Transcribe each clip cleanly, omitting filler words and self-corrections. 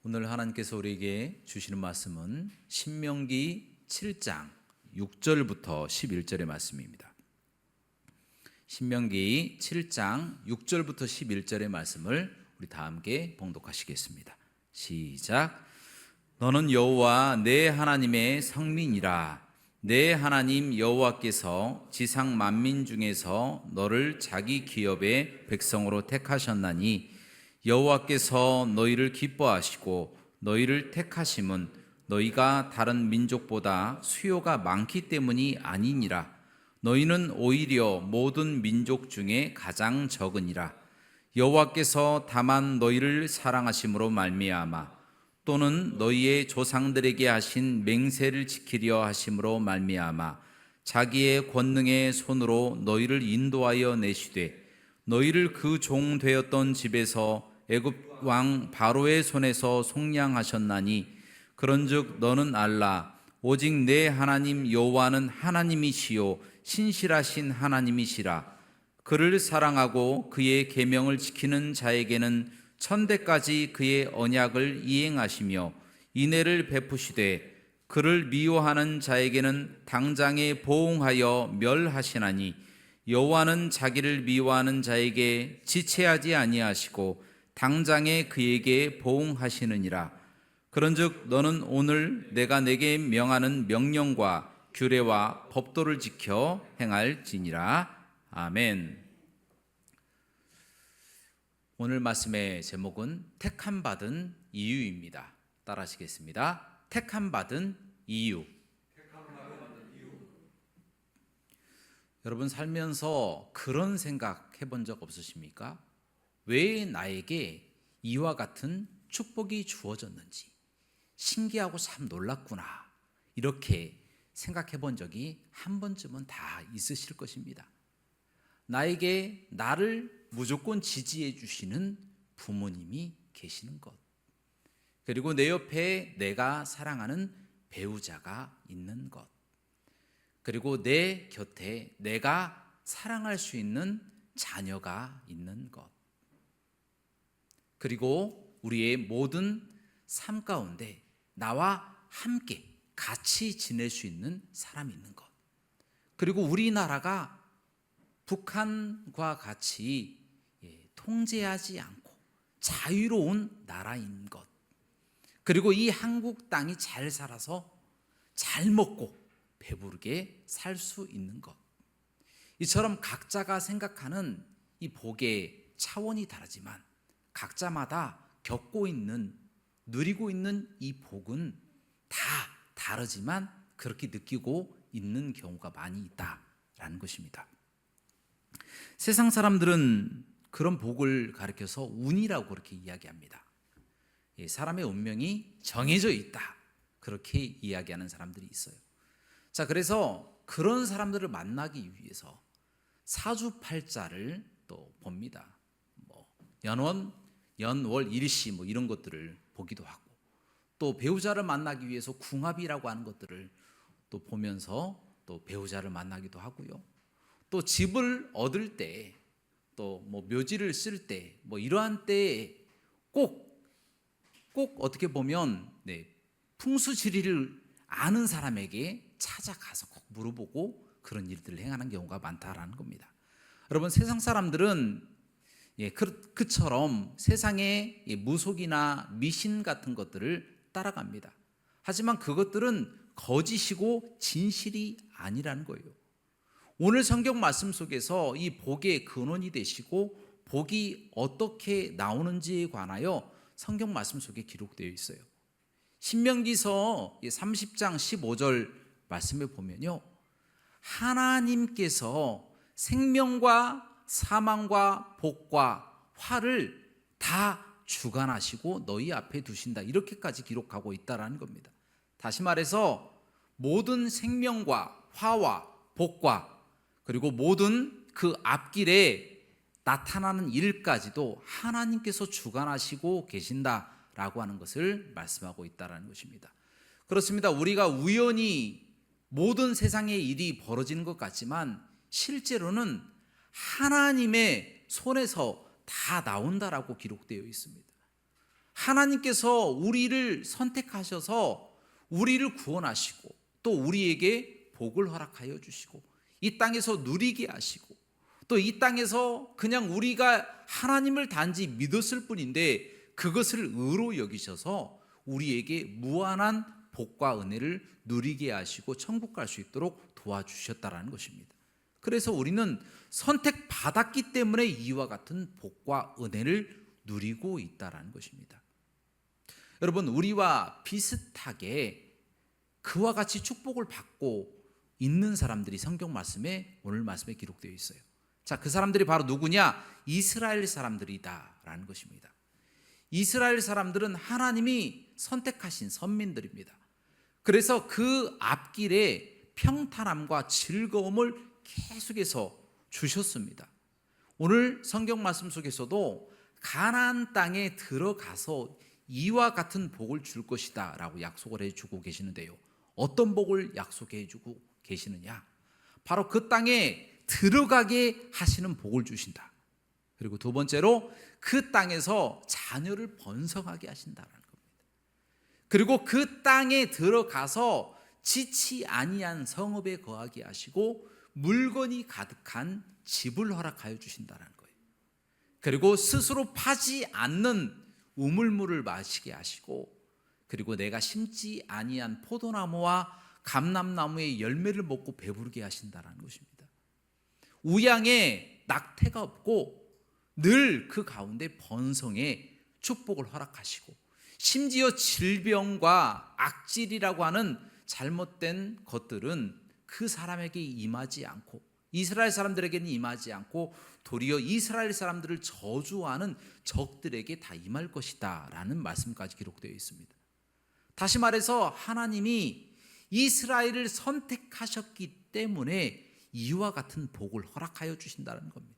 오늘 하나님께서 우리에게 주시는 말씀은 신명기 7장 6절부터 11절의 말씀입니다. 신명기 7장 6절부터 11절의 말씀을 우리 다 함께 봉독하시겠습니다. 시작. 너는 여호와 내 하나님의 성민이라. 내 하나님 여호와께서 지상 만민 중에서 너를 자기 기업의 백성으로 택하셨나니 여호와께서 너희를 기뻐하시고 너희를 택하심은 너희가 다른 민족보다 수요가 많기 때문이 아니니라. 너희는 오히려 모든 민족 중에 가장 적으니라. 여호와께서 다만 너희를 사랑하심으로 말미암아 또는 너희의 조상들에게 하신 맹세를 지키려 하심으로 말미암아 자기의 권능의 손으로 너희를 인도하여 내시되 너희를 그 종 되었던 집에서 애굽 왕 바로의 손에서 속량하셨나니 그런즉 너는 알라. 오직 내 하나님 여호와는 하나님이시요 신실하신 하나님이시라. 그를 사랑하고 그의 계명을 지키는 자에게는 천대까지 그의 언약을 이행하시며 인애를 베푸시되 그를 미워하는 자에게는 당장에 보응하여 멸하시나니 여호와는 자기를 미워하는 자에게 지체하지 아니하시고 당장에 그에게 보응하시느니라. 그런즉 너는 오늘 내가 내게 명하는 명령과 규례와 법도를 지켜 행할지니라. 아멘. 오늘 말씀의 제목은 택함 받은 이유입니다. 따라하시겠습니다. 택함 받은 이유. 여러분 살면서 그런 생각 해본 적 없으십니까? 왜 나에게 이와 같은 축복이 주어졌는지 신기하고 참 놀랐구나 이렇게 생각해 본 적이 한 번쯤은 다 있으실 것입니다. 나에게 나를 무조건 지지해 주시는 부모님이 계시는 것, 그리고 내 옆에 내가 사랑하는 배우자가 있는 것, 그리고 내 곁에 내가 사랑할 수 있는 자녀가 있는 것, 그리고 우리의 모든 삶 가운데 나와 함께 같이 지낼 수 있는 사람이 있는 것, 그리고 우리나라가 북한과 같이 통제하지 않고 자유로운 나라인 것, 그리고 이 한국 땅이 잘 살아서 잘 먹고 배부르게 살 수 있는 것, 이처럼 각자가 생각하는 이 복의 차원이 다르지만 각자마다 겪고 있는, 누리고 있는 이 복은 다 다르지만 그렇게 느끼고 있는 경우가 많이 있다라는 것입니다. 세상 사람들은 그런 복을 가리켜서 운이라고 그렇게 이야기합니다. 사람의 운명이 정해져 있다 그렇게 이야기하는 사람들이 있어요. 자, 그래서 그런 사람들을 만나기 위해서 사주팔자를 또 봅니다. 연월 일시 이런 것들을 보기도 하고, 또 배우자를 만나기 위해서 궁합이라고 하는 것들을 또 보면서 또 배우자를 만나기도 하고요. 또 집을 얻을 때, 또 묘지를 쓸 때, 이러한 때에 꼭 어떻게 보면 풍수지리를 아는 사람에게 찾아가서 꼭 물어보고 그런 일들을 행하는 경우가 많다라는 겁니다. 여러분, 세상 사람들은 그처럼 세상의 무속이나 미신 같은 것들을 따라갑니다. 하지만 그것들은 거짓이고 진실이 아니라는 거예요. 오늘 성경 말씀 속에서 이 복의 근원이 되시고 복이 어떻게 나오는지에 관하여 성경 말씀 속에 기록되어 있어요. 신명기서 30장 15절 말씀에 보면요, 하나님께서 생명과 사망과 복과 화를 다 주관하시고 너희 앞에 두신다 이렇게까지 기록하고 있다라는 겁니다. 다시 말해서 모든 생명과 화와 복과 그리고 모든 그 앞길에 나타나는 일까지도 하나님께서 주관하시고 계신다라고 하는 것을 말씀하고 있다라는 것입니다. 그렇습니다. 우리가 우연히 모든 세상의 일이 벌어지는 것 같지만 실제로는 하나님의 손에서 다 나온다라고 기록되어 있습니다. 하나님께서 우리를 선택하셔서 우리를 구원하시고 또 우리에게 복을 허락하여 주시고 이 땅에서 누리게 하시고 또 이 땅에서 그냥 우리가 하나님을 단지 믿었을 뿐인데 그것을 의로 여기셔서 우리에게 무한한 복과 은혜를 누리게 하시고 천국 갈 수 있도록 도와주셨다라는 것입니다. 그래서 우리는 선택받았기 때문에 이와 같은 복과 은혜를 누리고 있다라는 것입니다. 여러분, 우리와 비슷하게 그와 같이 축복을 받고 있는 사람들이 성경 말씀에 오늘 말씀에 기록되어 있어요. 자, 그 사람들이 바로 누구냐? 이스라엘 사람들이다라는 것입니다. 이스라엘 사람들은 하나님이 선택하신 선민들입니다. 그래서 그 앞길에 평탄함과 즐거움을 계속해서 주셨습니다. 오늘 성경 말씀 속에서도 가나안 땅에 들어가서 이와 같은 복을 줄 것이다 라고 약속을 해주고 계시는데요. 어떤 복을 약속해 주고 계시느냐? 바로 그 땅에 들어가게 하시는 복을 주신다. 그리고 두 번째로 그 땅에서 자녀를 번성하게 하신다는 겁니다. 그리고 그 땅에 들어가서 지치 아니한 성읍에 거하게 하시고 물건이 가득한 집을 허락하여 주신다는 거예요. 그리고 스스로 파지 않는 우물물을 마시게 하시고 그리고 내가 심지 아니한 포도나무와 감람나무의 열매를 먹고 배부르게 하신다는 것입니다. 우양에 낙태가 없고 늘 그 가운데 번성의 축복을 허락하시고 심지어 질병과 악질이라고 하는 잘못된 것들은 그 사람에게 임하지 않고 이스라엘 사람들에게는 임하지 않고 도리어 이스라엘 사람들을 저주하는 적들에게 다 임할 것이다 라는 말씀까지 기록되어 있습니다. 다시 말해서 하나님이 이스라엘을 선택하셨기 때문에 이와 같은 복을 허락하여 주신다는 겁니다.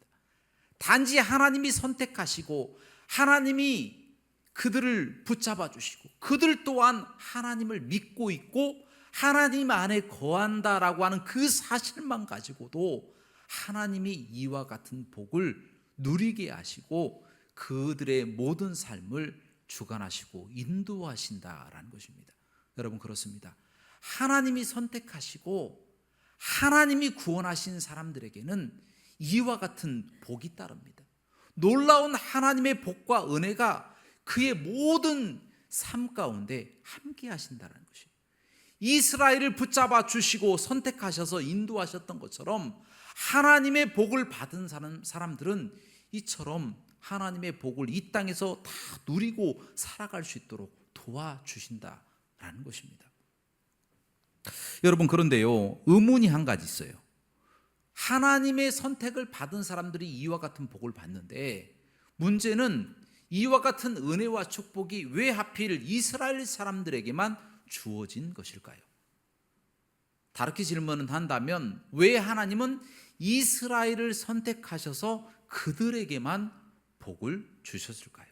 단지 하나님이 선택하시고 하나님이 그들을 붙잡아 주시고 그들 또한 하나님을 믿고 있고 하나님 안에 거한다라고 하는 그 사실만 가지고도 하나님이 이와 같은 복을 누리게 하시고 그들의 모든 삶을 주관하시고 인도하신다라는 것입니다. 여러분, 그렇습니다. 하나님이 선택하시고 하나님이 구원하신 사람들에게는 이와 같은 복이 따릅니다. 놀라운 하나님의 복과 은혜가 그의 모든 삶 가운데 함께 하신다는 것입니다. 이스라엘을 붙잡아 주시고 선택하셔서 인도하셨던 것처럼 하나님의 복을 받은 사람들은 이처럼 하나님의 복을 이 땅에서 다 누리고 살아갈 수 있도록 도와주신다라는 것입니다. 여러분, 그런데요, 의문이 한 가지 있어요. 하나님의 선택을 받은 사람들이 이와 같은 복을 받는데 문제는 이와 같은 은혜와 축복이 왜 하필 이스라엘 사람들에게만 주어진 것일까요? 다르게 질문을 한다면 왜 하나님은 이스라엘을 선택하셔서 그들에게만 복을 주셨을까요?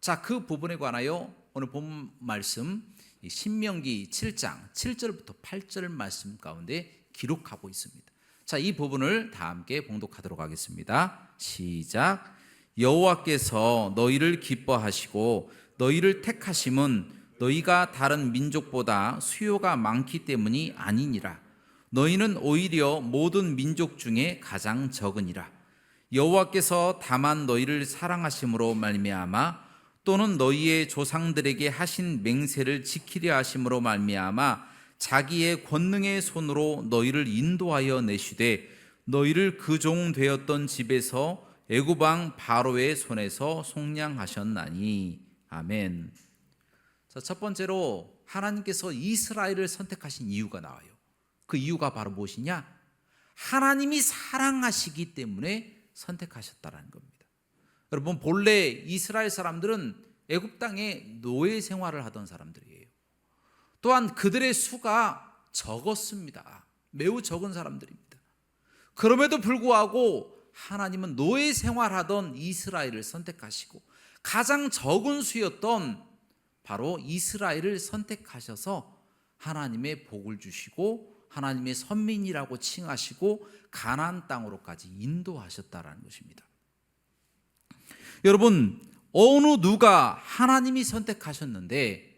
자, 그 부분에 관하여 오늘 본 말씀 신명기 7장 7절부터 8절 말씀 가운데 기록하고 있습니다. 자, 이 부분을 다 함께 봉독하도록 하겠습니다. 시작. 여호와께서 너희를 기뻐하시고 너희를 택하심은 너희가 다른 민족보다 수요가 많기 때문이 아니니라. 너희는 오히려 모든 민족 중에 가장 적으니라. 여호와께서 다만 너희를 사랑하심으로 말미암아 또는 너희의 조상들에게 하신 맹세를 지키려 하심으로 말미암아 자기의 권능의 손으로 너희를 인도하여 내시되 너희를 그 종 되었던 집에서 애굽 왕 바로의 손에서 속량하셨나니. 아멘. 자, 첫 번째로 하나님께서 이스라엘을 선택하신 이유가 나와요. 그 이유가 바로 무엇이냐? 하나님이 사랑하시기 때문에 선택하셨다라는 겁니다. 여러분, 본래 이스라엘 사람들은 애굽 땅에 노예 생활을 하던 사람들이에요. 또한 그들의 수가 적었습니다. 매우 적은 사람들입니다. 그럼에도 불구하고 하나님은 노예 생활하던 이스라엘을 선택하시고 가장 적은 수였던 바로 이스라엘을 선택하셔서 하나님의 복을 주시고 하나님의 선민이라고 칭하시고 가나안 땅으로까지 인도하셨다라는 것입니다. 여러분, 어느 누가 하나님이 선택하셨는데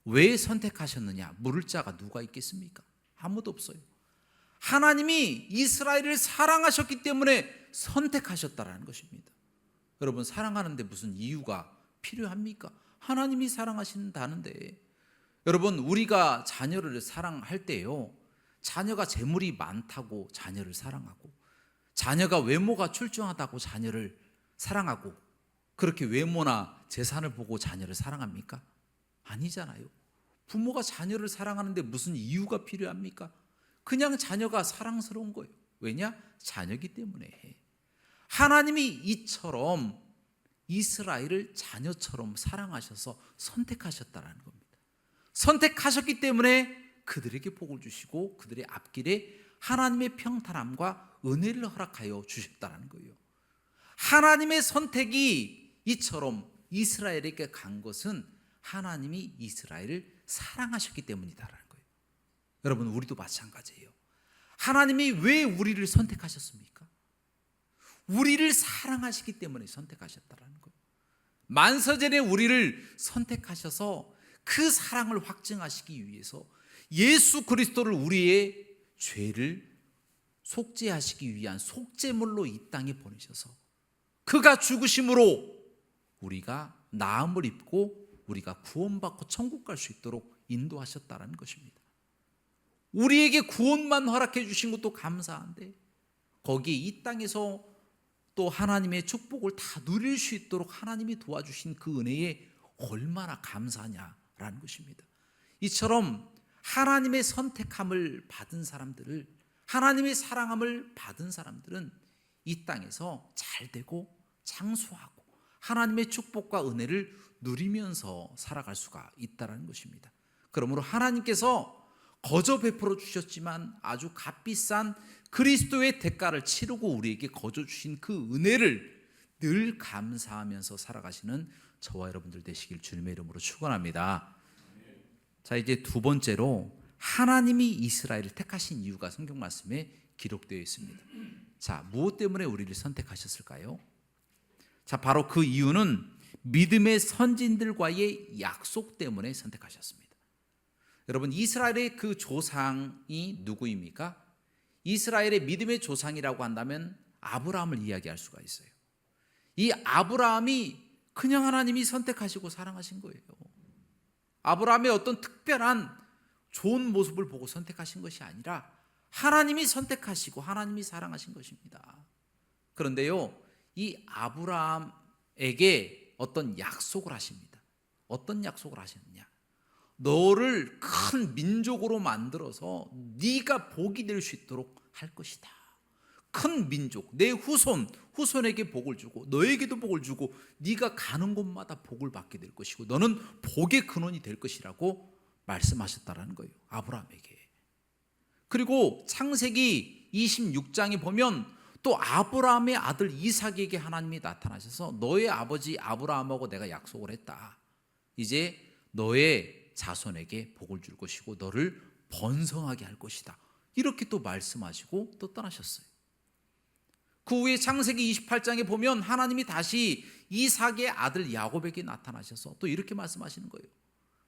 왜 선택하셨느냐 물을 자가 누가 있겠습니까? 아무도 없어요. 하나님이 이스라엘을 사랑하셨기 때문에 선택하셨다라는 것입니다. 여러분, 사랑하는데 무슨 이유가 필요합니까? 하나님이 사랑하신다는데. 여러분, 우리가 자녀를 사랑할 때요, 자녀가 재물이 많다고 자녀를 사랑하고, 자녀가 외모가 출중하다고 자녀를 사랑하고, 그렇게 외모나 재산을 보고 자녀를 사랑합니까? 아니잖아요. 부모가 자녀를 사랑하는데 무슨 이유가 필요합니까? 그냥 자녀가 사랑스러운 거예요. 왜냐? 자녀기 때문에. 하나님이 이처럼 이스라엘을 자녀처럼 사랑하셔서 선택하셨다라는 겁니다. 선택하셨기 때문에 그들에게 복을 주시고 그들의 앞길에 하나님의 평탄함과 은혜를 허락하여 주셨다라는 거예요. 하나님의 선택이 이처럼 이스라엘에게 간 것은 하나님이 이스라엘을 사랑하셨기 때문이다라는 거예요. 여러분, 우리도 마찬가지예요. 하나님이 왜 우리를 선택하셨습니까? 우리를 사랑하시기 때문에 선택하셨다라는 거예요. 만세전에 우리를 선택하셔서 그 사랑을 확증하시기 위해서 예수 그리스도를 우리의 죄를 속죄하시기 위한 속죄물로 이 땅에 보내셔서 그가 죽으심으로 우리가 나음을 입고 우리가 구원받고 천국 갈 수 있도록 인도하셨다는 것입니다. 우리에게 구원만 허락해 주신 것도 감사한데 거기에 이 땅에서 또 하나님의 축복을 다 누릴 수 있도록 하나님이 도와주신 그 은혜에 얼마나 감사하냐라는 것입니다. 이처럼 하나님의 선택함을 받은 사람들을, 하나님의 사랑함을 받은 사람들은 이 땅에서 잘 되고 장수하고 하나님의 축복과 은혜를 누리면서 살아갈 수가 있다는 것입니다. 그러므로 하나님께서 거저 베풀어 주셨지만 아주 값비싼 그리스도의 대가를 치르고 우리에게 거저 주신 그 은혜를 늘 감사하면서 살아가시는 저와 여러분들 되시길 주님의 이름으로 축원합니다. 자, 이제 두 번째로 하나님이 이스라엘을 택하신 이유가 성경 말씀에 기록되어 있습니다. 자, 무엇 때문에 우리를 선택하셨을까요? 자, 바로 그 이유는 믿음의 선진들과의 약속 때문에 선택하셨습니다. 여러분, 이스라엘의 그 조상이 누구입니까? 이스라엘의 믿음의 조상이라고 한다면 아브라함을 이야기할 수가 있어요. 이 아브라함이 그냥 하나님이 선택하시고 사랑하신 거예요. 아브라함의 어떤 특별한 좋은 모습을 보고 선택하신 것이 아니라 하나님이 선택하시고 하나님이 사랑하신 것입니다. 그런데요, 이 아브라함에게 어떤 약속을 하십니다. 어떤 약속을 하셨느냐? 너를 큰 민족으로 만들어서 네가 복이 될 수 있도록 할 것이다. 큰 민족, 내 후손에게 복을 주고 너에게도 복을 주고 네가 가는 곳마다 복을 받게 될 것이고 너는 복의 근원이 될 것이라고 말씀하셨다라는 거예요, 아브라함에게. 그리고 창세기 26장에 보면 또 아브라함의 아들 이삭에게 하나님이 나타나셔서 너의 아버지 아브라함하고 내가 약속을 했다. 이제 너의 자손에게 복을 줄 것이고 너를 번성하게 할 것이다. 이렇게 또 말씀하시고 또 떠나셨어요. 그 후에 창세기 28장에 보면 하나님이 다시 이삭의 아들 야곱에게 나타나셔서 또 이렇게 말씀하시는 거예요.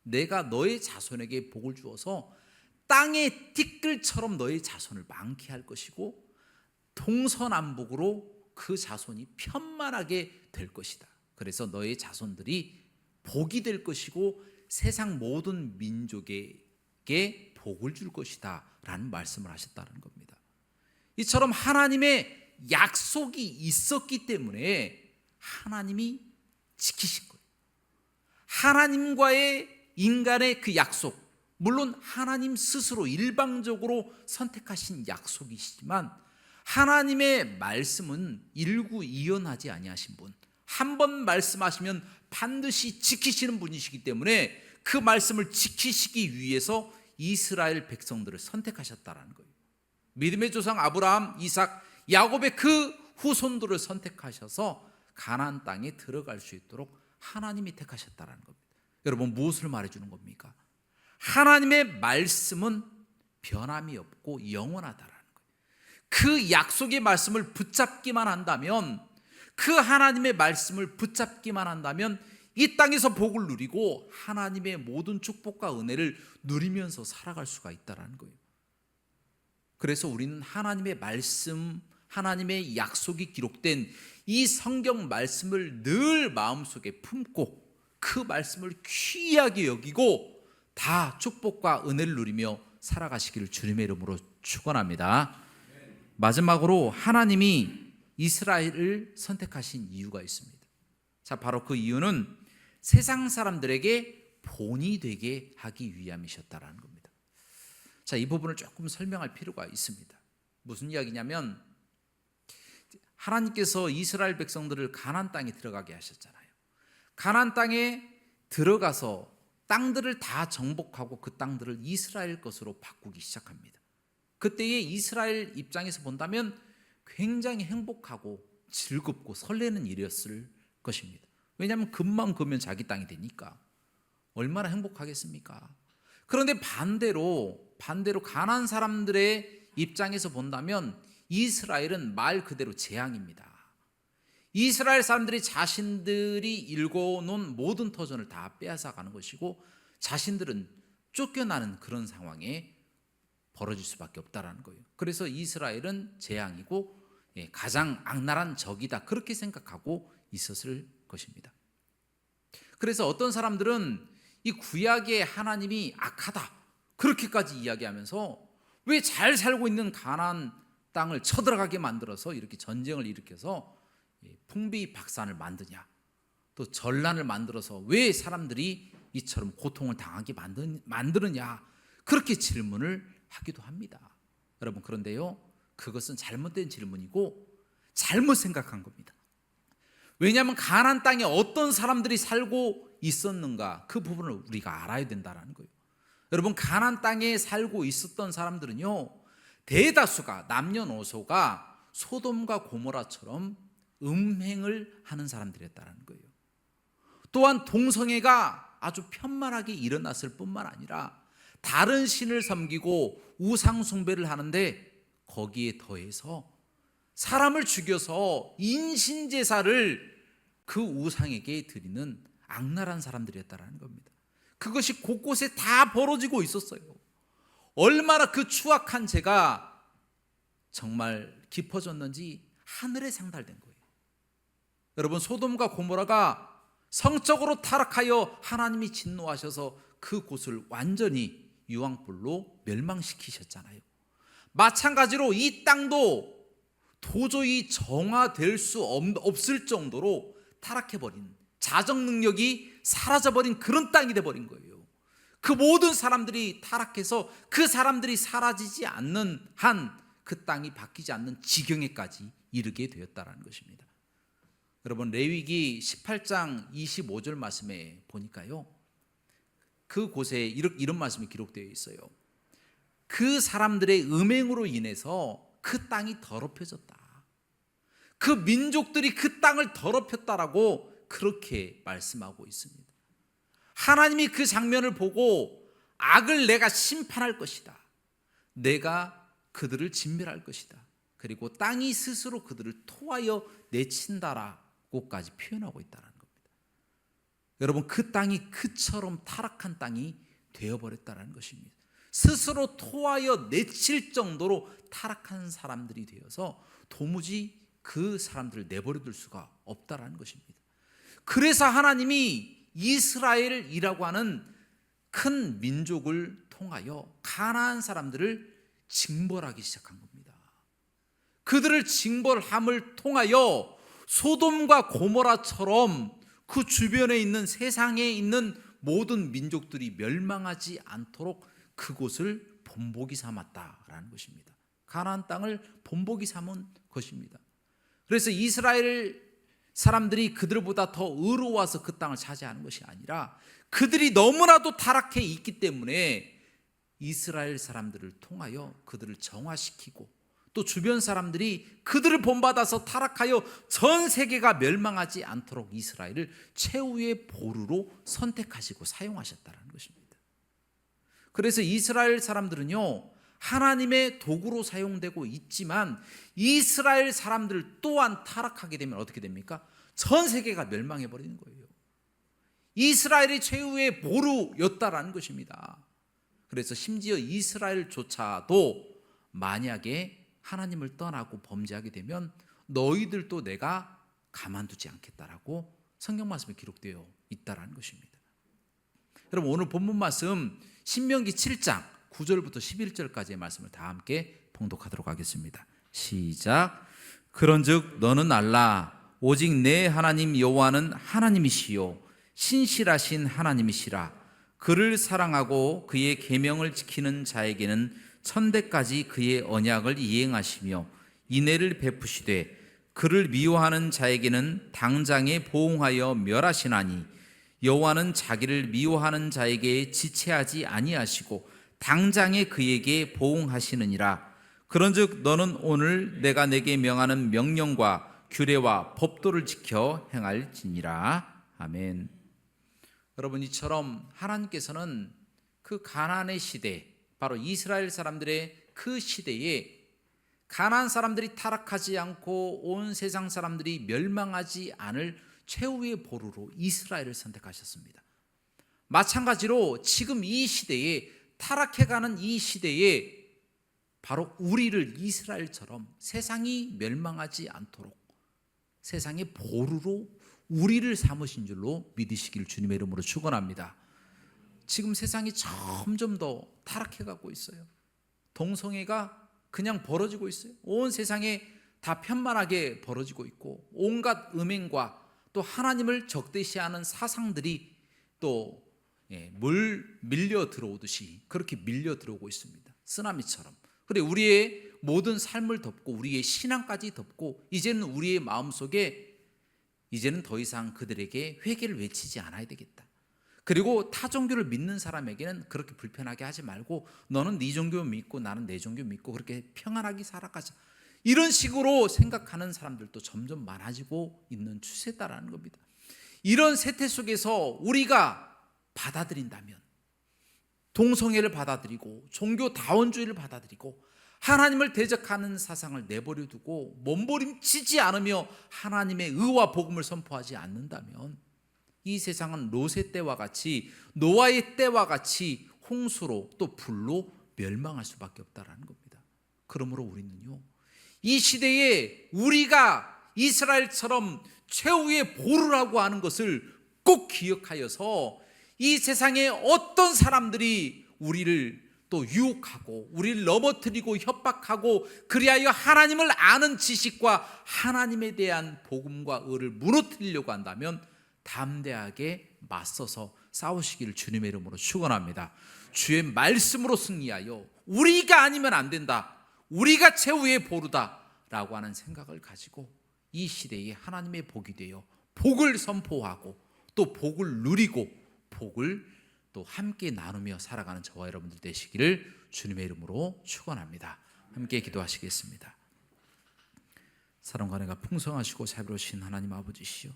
내가 너의 자손에게 복을 주어서 땅의 티끌처럼 너의 자손을 많게 할 것이고 동서남북으로 그 자손이 편만하게 될 것이다. 그래서 너의 자손들이 복이 될 것이고 세상 모든 민족에게 복을 줄 것이다 라는 말씀을 하셨다는 겁니다. 이처럼 하나님의 약속이 있었기 때문에 하나님이 지키신 거예요. 하나님과의 인간의 그 약속, 물론 하나님 스스로 일방적으로 선택하신 약속이시지만 하나님의 말씀은 일구이연하지 아니하신 분, 한 번 말씀하시면 반드시 지키시는 분이시기 때문에 그 말씀을 지키시기 위해서 이스라엘 백성들을 선택하셨다는 거예요. 믿음의 조상 아브라함, 이삭, 야곱의 그 후손들을 선택하셔서 가나안 땅에 들어갈 수 있도록 하나님이 택하셨다는 겁니다. 여러분, 무엇을 말해주는 겁니까? 하나님의 말씀은 변함이 없고 영원하다라는 거예요. 그 약속의 말씀을 붙잡기만 한다면, 그 하나님의 말씀을 붙잡기만 한다면 이 땅에서 복을 누리고 하나님의 모든 축복과 은혜를 누리면서 살아갈 수가 있다는 거예요. 그래서 우리는 하나님의 말씀, 하나님의 약속이 기록된 이 성경 말씀을 늘 마음속에 품고 그 말씀을 귀하게 여기고 다 축복과 은혜를 누리며 살아가시기를 주님의 이름으로 축원합니다. 마지막으로 하나님이 이스라엘을 선택하신 이유가 있습니다. 자, 바로 그 이유는 세상 사람들에게 본이 되게 하기 위함이셨다라는 겁니다. 자, 이 부분을 조금 설명할 필요가 있습니다. 무슨 이야기냐면, 하나님께서 이스라엘 백성들을 가나안 땅에 들어가게 하셨잖아요. 가나안 땅에 들어가서 땅들을 다 정복하고 그 땅들을 이스라엘 것으로 바꾸기 시작합니다. 그때의 이스라엘 입장에서 본다면 굉장히 행복하고 즐겁고 설레는 일이었을 것입니다. 왜냐하면 금만 그면 자기 땅이 되니까 얼마나 행복하겠습니까? 그런데 반대로 가나안 사람들의 입장에서 본다면 이스라엘은 말 그대로 재앙입니다. 이스라엘 사람들이 자신들이 일궈놓은 모든 터전을 다 빼앗아가는 것이고 자신들은 쫓겨나는 그런 상황에 벌어질 수밖에 없다라는 거예요. 그래서 이스라엘은 재앙이고 가장 악랄한 적이다, 그렇게 생각하고 있었을 것입니다. 그래서 어떤 사람들은 이 구약의 하나님이 악하다, 그렇게까지 이야기하면서 왜 잘 살고 있는 가나안 땅을 쳐들어가게 만들어서 이렇게 전쟁을 일으켜서 풍비박산을 만드냐, 또 전란을 만들어서 왜 사람들이 이처럼 고통을 당하게 만드느냐, 그렇게 질문을 하기도 합니다. 여러분, 그런데요, 그것은 잘못된 질문이고 잘못 생각한 겁니다. 왜냐하면 가나안 땅에 어떤 사람들이 살고 있었는가, 그 부분을 우리가 알아야 된다는 거예요. 여러분, 가나안 땅에 살고 있었던 사람들은요, 대다수가, 남녀노소가 소돔과 고모라처럼 음행을 하는 사람들이었다는 거예요. 또한 동성애가 아주 편만하게 일어났을 뿐만 아니라 다른 신을 섬기고 우상 숭배를 하는데, 거기에 더해서 사람을 죽여서 인신제사를 그 우상에게 드리는 악랄한 사람들이었다는 겁니다. 그것이 곳곳에 다 벌어지고 있었어요. 얼마나 그 추악한 죄가 정말 깊어졌는지 하늘에 상달된 거예요. 여러분, 소돔과 고모라가 성적으로 타락하여 하나님이 진노하셔서 그 곳을 완전히 유황불로 멸망시키셨잖아요. 마찬가지로 이 땅도 도저히 정화될 수 없을 정도로 타락해버린, 자정 능력이 사라져버린 그런 땅이 돼버린 거예요. 그 모든 사람들이 타락해서 그 사람들이 사라지지 않는 한 그 땅이 바뀌지 않는 지경에까지 이르게 되었다는 것입니다. 여러분, 레위기 18장 25절 말씀에 보니까요, 그 곳에 이런 말씀이 기록되어 있어요. 그 사람들의 음행으로 인해서 그 땅이 더럽혀졌다, 그 민족들이 그 땅을 더럽혔다라고 그렇게 말씀하고 있습니다. 하나님이 그 장면을 보고 악을 내가 심판할 것이다, 내가 그들을 진멸할 것이다, 그리고 땅이 스스로 그들을 토하여 내친다라고까지 표현하고 있다는 겁니다. 여러분, 그 땅이 그처럼 타락한 땅이 되어버렸다는 것입니다. 스스로 토하여 내칠 정도로 타락한 사람들이 되어서 도무지 그 사람들을 내버려둘 수가 없다는 것입니다. 그래서 하나님이 이스라엘이라고 하는 큰 민족을 통하여 가나안 사람들을 징벌하기 시작한 겁니다. 그들을 징벌함을 통하여 소돔과 고모라처럼 그 주변에 있는, 세상에 있는 모든 민족들이 멸망하지 않도록 그곳을 본보기 삼았다라는 것입니다. 가나안 땅을 본보기 삼은 것입니다. 그래서 이스라엘 사람들이 그들보다 더 의로워서 그 땅을 차지하는 것이 아니라 그들이 너무나도 타락해 있기 때문에 이스라엘 사람들을 통하여 그들을 정화시키고, 또 주변 사람들이 그들을 본받아서 타락하여 전 세계가 멸망하지 않도록 이스라엘을 최후의 보루로 선택하시고 사용하셨다는 것입니다. 그래서 이스라엘 사람들은요, 하나님의 도구로 사용되고 있지만 이스라엘 사람들 또한 타락하게 되면 어떻게 됩니까? 전 세계가 멸망해 버리는 거예요. 이스라엘이 최후의 보루였다라는 것입니다. 그래서 심지어 이스라엘조차도 만약에 하나님을 떠나고 범죄하게 되면 너희들도 내가 가만두지 않겠다라고 성경 말씀에 기록되어 있다라는 것입니다. 여러분, 오늘 본문 말씀 신명기 7장 9절부터 11절까지의 말씀을 다 함께 봉독하도록 하겠습니다. 시작. 그런즉 너는 알라 오직 내 하나님 여호와는 하나님이시요 신실하신 하나님이시라. 그를 사랑하고 그의 계명을 지키는 자에게는 천대까지 그의 언약을 이행하시며 인애를 베푸시되 그를 미워하는 자에게는 당장에 보응하여 멸하시나니 여호와는 자기를 미워하는 자에게 지체하지 아니하시고 당장에 그에게 보응하시느니라. 그런즉 너는 오늘 내가 내게 명하는 명령과 규례와 법도를 지켜 행할지니라. 아멘. 여러분, 이처럼 하나님께서는 그 가나안의 시대, 바로 이스라엘 사람들의 그 시대에 가나안 사람들이 타락하지 않고 온 세상 사람들이 멸망하지 않을 최후의 보루로 이스라엘을 선택하셨습니다. 마찬가지로 지금 이 시대에 타락해가는 이 시대에 바로 우리를 이스라엘처럼 세상이 멸망하지 않도록 세상의 보루로 우리를 삼으신 줄로 믿으시길 주님의 이름으로 축원합니다. 지금 세상이 점점 더 타락해가고 있어요. 동성애가 그냥 벌어지고 있어요. 온 세상에 다 편만하게 벌어지고 있고 온갖 음행과 또 하나님을 적대시하는 사상들이 또 밀려 들어오듯이 그렇게 밀려 들어오고 있습니다. 쓰나미처럼. 그래 우리의 모든 삶을 덮고 우리의 신앙까지 덮고 이제는 우리의 마음속에 이제는 더 이상 그들에게 회개를 외치지 않아야 되겠다. 그리고 타 종교를 믿는 사람에게는 그렇게 불편하게 하지 말고 너는 네 종교 믿고 나는 내 종교 믿고 그렇게 평안하게 살아가자. 이런 식으로 생각하는 사람들도 점점 많아지고 있는 추세다라는 겁니다. 이런 세태 속에서 우리가 받아들인다면 동성애를 받아들이고 종교다원주의를 받아들이고 하나님을 대적하는 사상을 내버려 두고 몸부림치지 않으며 하나님의 의와 복음을 선포하지 않는다면 이 세상은 롯의 때와 같이 노아의 때와 같이 홍수로 또 불로 멸망할 수밖에 없다라는 겁니다. 그러므로 우리는요, 이 시대에 우리가 이스라엘처럼 최후의 보루라고 하는 것을 꼭 기억하여서 이 세상에 어떤 사람들이 우리를 또 유혹하고 우리를 넘어뜨리고 협박하고 그리하여 하나님을 아는 지식과 하나님에 대한 복음과 의를 무너뜨리려고 한다면 담대하게 맞서서 싸우시기를 주님의 이름으로 축원합니다. 주의 말씀으로 승리하여 우리가 아니면 안 된다, 우리가 최후의 보루다라고 하는 생각을 가지고 이 시대에 하나님의 복이 되어 복을 선포하고 또 복을 누리고 복을 또 함께 나누며 살아가는 저와 여러분들 되시기를 주님의 이름으로 축원합니다. 함께 기도하시겠습니다. 사랑과 은혜가 풍성하시고 자비로우신 하나님 아버지시여,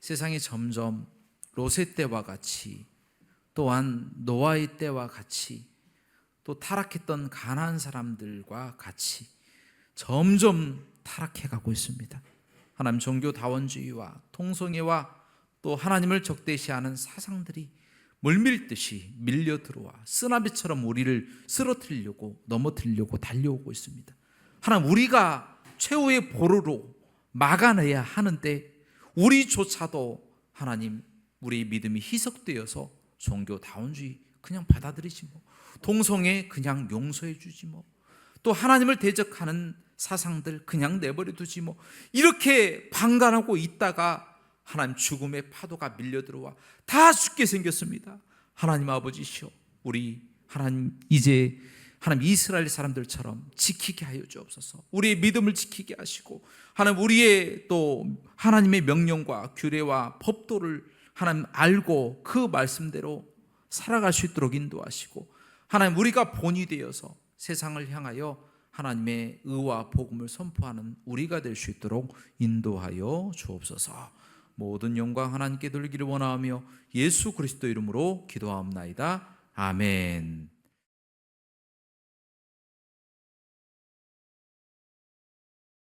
세상이 점점 롯의 때와 같이 또한 노아의 때와 같이 또 타락했던 가나안 사람들과 같이 점점 타락해가고 있습니다. 하나님, 종교다원주의와 통성애와 또 하나님을 적대시하는 사상들이 물밀듯이 밀려 들어와 쓰나미처럼 우리를 쓰러뜨리려고 넘어뜨리려고 달려오고 있습니다. 하나님, 우리가 최후의 보루로 막아내야 하는데 우리조차도 하나님 우리의 믿음이 희석되어서 종교다원주의 그냥 받아들이지 뭐, 동성애 그냥 용서해 주지 뭐, 또 하나님을 대적하는 사상들 그냥 내버려 두지 뭐, 이렇게 방관하고 있다가 하나님 죽음의 파도가 밀려 들어와 다 죽게 생겼습니다. 하나님 아버지시여, 우리 하나님 이제 하나님 이스라엘 사람들처럼 지키게 하여 주옵소서. 우리의 믿음을 지키게 하시고 하나님 우리의 또 하나님의 명령과 규례와 법도를 하나님 알고 그 말씀대로 살아갈 수 있도록 인도하시고 하나님 우리가 본이 되어서 세상을 향하여 하나님의 의와 복음을 선포하는 우리가 될 수 있도록 인도하여 주옵소서. 모든 영광 하나님께 돌리기를 원하며 예수 그리스도 이름으로 기도하옵나이다. 아멘.